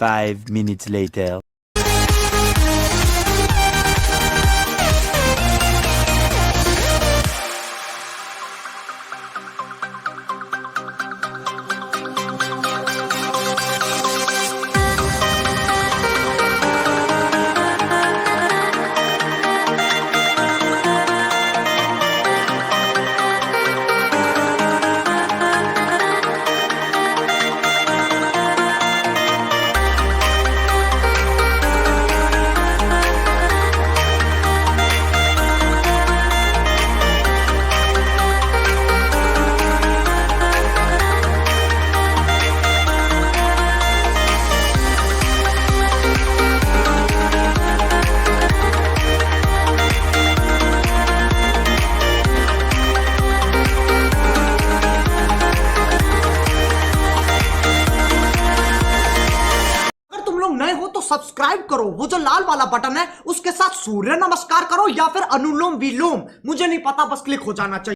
5 minutes later. नए हो तो सब्सक्राइब करो, वो जो लाल वाला बटन है उसके साथ सूर्य नमस्कार करो या फिर अनुलोम विलोम, मुझे नहीं पता, बस क्लिक हो जाना चाहिए।